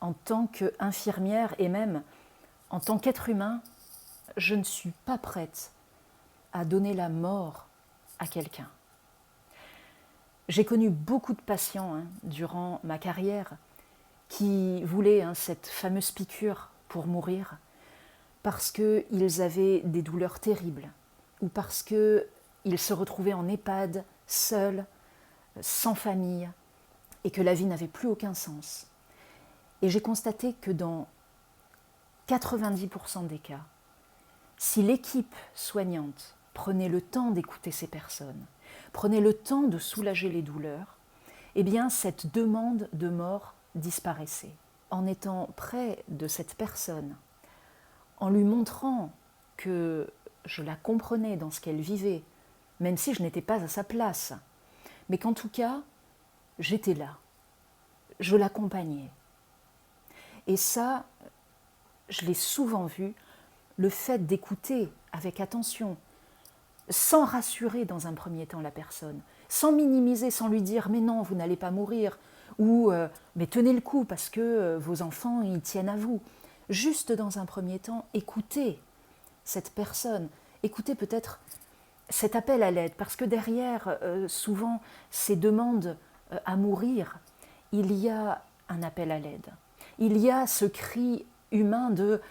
en tant qu'infirmière et même en tant qu'être humain, je ne suis pas prête à donner la mort à quelqu'un. J'ai connu beaucoup de patients durant ma carrière qui voulaient cette fameuse piqûre pour mourir parce qu'ils avaient des douleurs terribles ou parce qu'ils se retrouvaient en EHPAD, seuls, sans famille, et que la vie n'avait plus aucun sens. Et j'ai constaté que dans 90% des cas, si l'équipe soignante prenait le temps d'écouter ces personnes, prenait le temps de soulager les douleurs, eh bien cette demande de mort disparaissait. En étant près de cette personne, en lui montrant que je la comprenais dans ce qu'elle vivait, même si je n'étais pas à sa place, mais qu'en tout cas, j'étais là, je l'accompagnais. Et ça, je l'ai souvent vu, le fait d'écouter avec attention, sans rassurer dans un premier temps la personne, sans minimiser, sans lui dire « mais non, vous n'allez pas mourir » ou « mais tenez le coup parce que vos enfants, ils tiennent à vous ». Juste dans un premier temps, écoutez cette personne, écoutez peut-être cet appel à l'aide, parce que derrière, souvent, ces demandes à mourir, il y a un appel à l'aide. Il y a ce cri humain de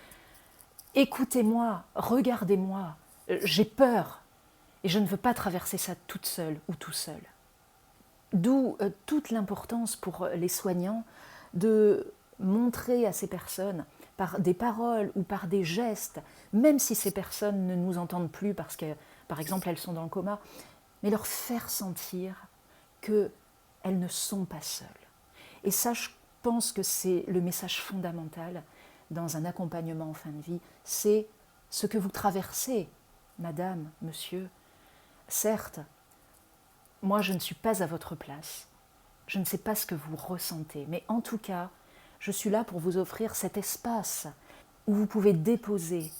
« écoutez-moi, regardez-moi, j'ai peur et je ne veux pas traverser ça toute seule ou tout seul ». D'où toute l'importance pour les soignants de montrer à ces personnes, par des paroles ou par des gestes, même si ces personnes ne nous entendent plus parce que, par exemple, elles sont dans le coma, mais leur faire sentir qu'elles ne sont pas seules. Et ça, je pense que c'est le message fondamental dans un accompagnement en fin de vie, c'est ce que vous traversez, madame, monsieur. Certes, moi je ne suis pas à votre place, je ne sais pas ce que vous ressentez, mais en tout cas, je suis là pour vous offrir cet espace où vous pouvez déposer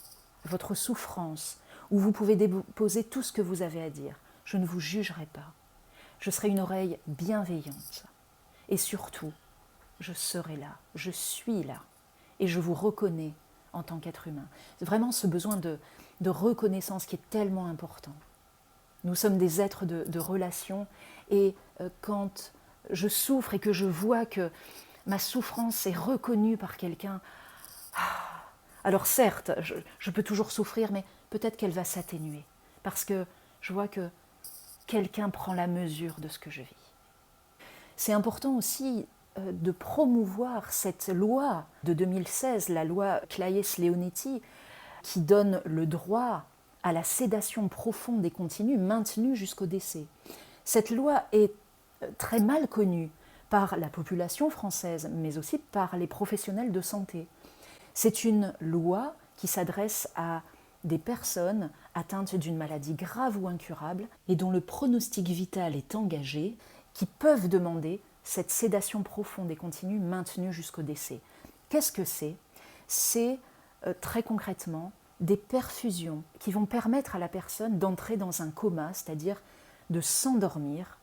votre souffrance, où vous pouvez déposer tout ce que vous avez à dire. Je ne vous jugerai pas. Je serai une oreille bienveillante. Et surtout, je serai là, je suis là. Et je vous reconnais en tant qu'être humain. C'est vraiment ce besoin de reconnaissance qui est tellement important. Nous sommes des êtres de relation et quand je souffre et que je vois que ma souffrance est reconnue par quelqu'un, alors certes, je peux toujours souffrir, mais peut-être qu'elle va s'atténuer parce que je vois que quelqu'un prend la mesure de ce que je vis. C'est important aussi de promouvoir cette loi de 2016, la loi Claes-Leonetti, qui donne le droit à la sédation profonde et continue maintenue jusqu'au décès. Cette loi est très mal connue par la population française, mais aussi par les professionnels de santé. C'est une loi qui s'adresse à des personnes atteintes d'une maladie grave ou incurable et dont le pronostic vital est engagé, qui peuvent demander cette sédation profonde et continue maintenue jusqu'au décès. Qu'est-ce que c'est ? C'est très concrètement des perfusions qui vont permettre à la personne d'entrer dans un coma, c'est-à-dire de s'endormir,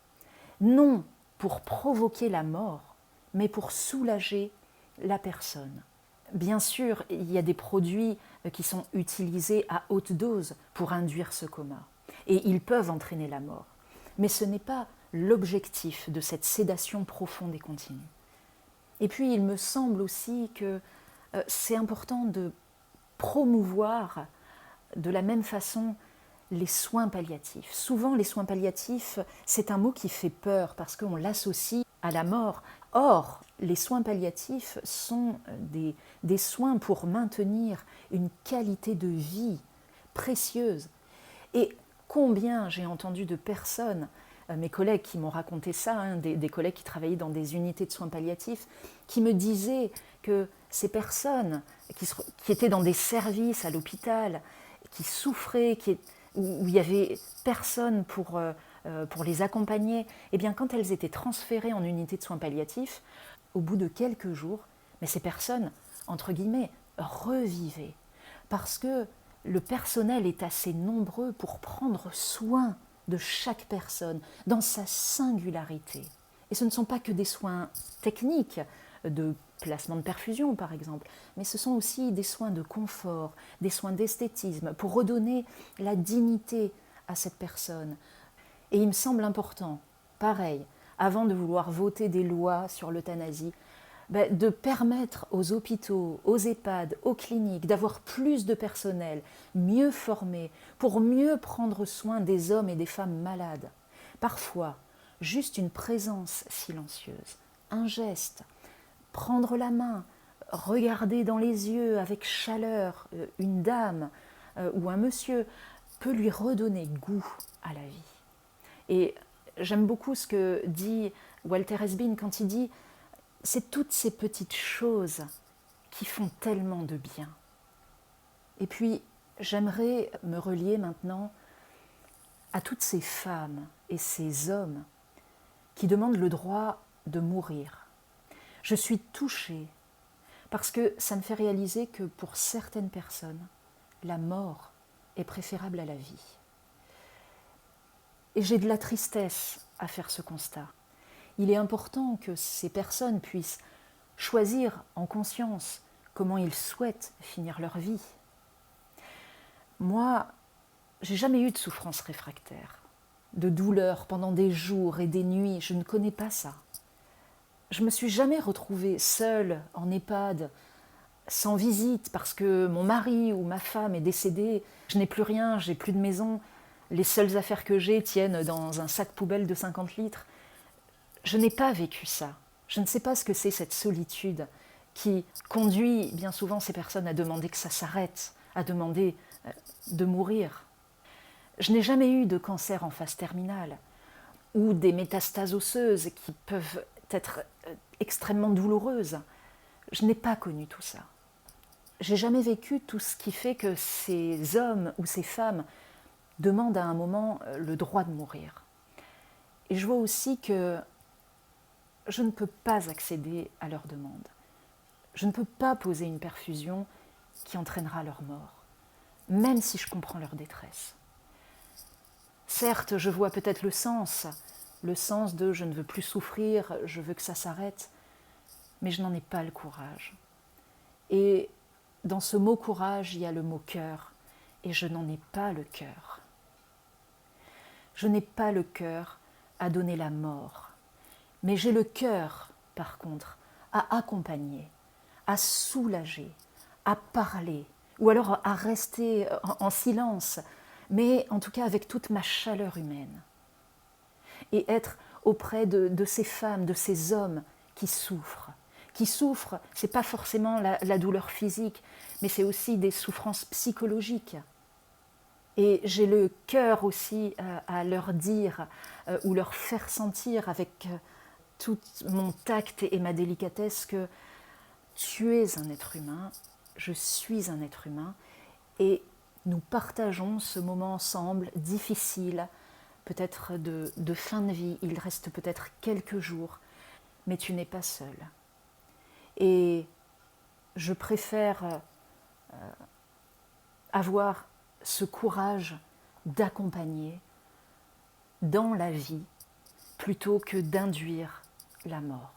non pour provoquer la mort, mais pour soulager la personne. Bien sûr, il y a des produits qui sont utilisés à haute dose pour induire ce coma, et ils peuvent entraîner la mort. Mais ce n'est pas l'objectif de cette sédation profonde et continue. Et puis, il me semble aussi que c'est important de promouvoir de la même façon les soins palliatifs. Souvent, les soins palliatifs, c'est un mot qui fait peur parce qu'on l'associe à la mort. Or, les soins palliatifs sont des soins pour maintenir une qualité de vie précieuse. Et combien j'ai entendu de personnes, mes collègues qui m'ont raconté ça, des collègues qui travaillaient dans des unités de soins palliatifs, qui me disaient que ces personnes qui étaient dans des services à l'hôpital, qui souffraient, où il n'y avait personne pour les accompagner, eh bien, quand elles étaient transférées en unité de soins palliatifs, au bout de quelques jours, mais ces personnes, entre guillemets, revivaient. Parce que le personnel est assez nombreux pour prendre soin de chaque personne dans sa singularité. Et ce ne sont pas que des soins techniques, de placement de perfusion par exemple, mais ce sont aussi des soins de confort, des soins d'esthétisme, pour redonner la dignité à cette personne. Et il me semble important, pareil, avant de vouloir voter des lois sur l'euthanasie, de permettre aux hôpitaux, aux EHPAD, aux cliniques d'avoir plus de personnel, mieux formé, pour mieux prendre soin des hommes et des femmes malades. Parfois, juste une présence silencieuse, un geste, prendre la main, regarder dans les yeux avec chaleur une dame ou un monsieur peut lui redonner goût à la vie. Et j'aime beaucoup ce que dit Walter Hesbin quand il dit « c'est toutes ces petites choses qui font tellement de bien ». Et puis, j'aimerais me relier maintenant à toutes ces femmes et ces hommes qui demandent le droit de mourir. Je suis touchée parce que ça me fait réaliser que pour certaines personnes, la mort est préférable à la vie. Et j'ai de la tristesse à faire ce constat. Il est important que ces personnes puissent choisir en conscience comment ils souhaitent finir leur vie. Moi, j'ai jamais eu de souffrance réfractaire, de douleur pendant des jours et des nuits, je ne connais pas ça. Je me suis jamais retrouvée seule en EHPAD, sans visite, parce que mon mari ou ma femme est décédé, je n'ai plus rien, j'ai plus de maison, les seules affaires que j'ai tiennent dans un sac poubelle de 50 litres. Je n'ai pas vécu ça. Je ne sais pas ce que c'est cette solitude qui conduit bien souvent ces personnes à demander que ça s'arrête, à demander de mourir. Je n'ai jamais eu de cancer en phase terminale ou des métastases osseuses qui peuvent être extrêmement douloureuses. Je n'ai pas connu tout ça. J'ai jamais vécu tout ce qui fait que ces hommes ou ces femmes demandent à un moment le droit de mourir. Et je vois aussi que je ne peux pas accéder à leur demande. Je ne peux pas poser une perfusion qui entraînera leur mort, même si je comprends leur détresse. Certes, je vois peut-être le sens de je ne veux plus souffrir, je veux que ça s'arrête, mais je n'en ai pas le courage. Et dans ce mot courage, il y a le mot cœur, et je n'en ai pas le cœur. Je n'ai pas le cœur à donner la mort, mais j'ai le cœur, par contre, à accompagner, à soulager, à parler, ou alors à rester en silence, mais en tout cas avec toute ma chaleur humaine. Et être auprès de ces femmes, de ces hommes qui souffrent. Qui souffrent, ce n'est pas forcément la douleur physique, mais c'est aussi des souffrances psychologiques. Et j'ai le cœur aussi à leur dire ou leur faire sentir avec tout mon tact et ma délicatesse que tu es un être humain, je suis un être humain, et nous partageons ce moment ensemble difficile, peut-être de fin de vie, il reste peut-être quelques jours, mais tu n'es pas seul. Et je préfère avoir ce courage d'accompagner dans la vie plutôt que d'induire la mort.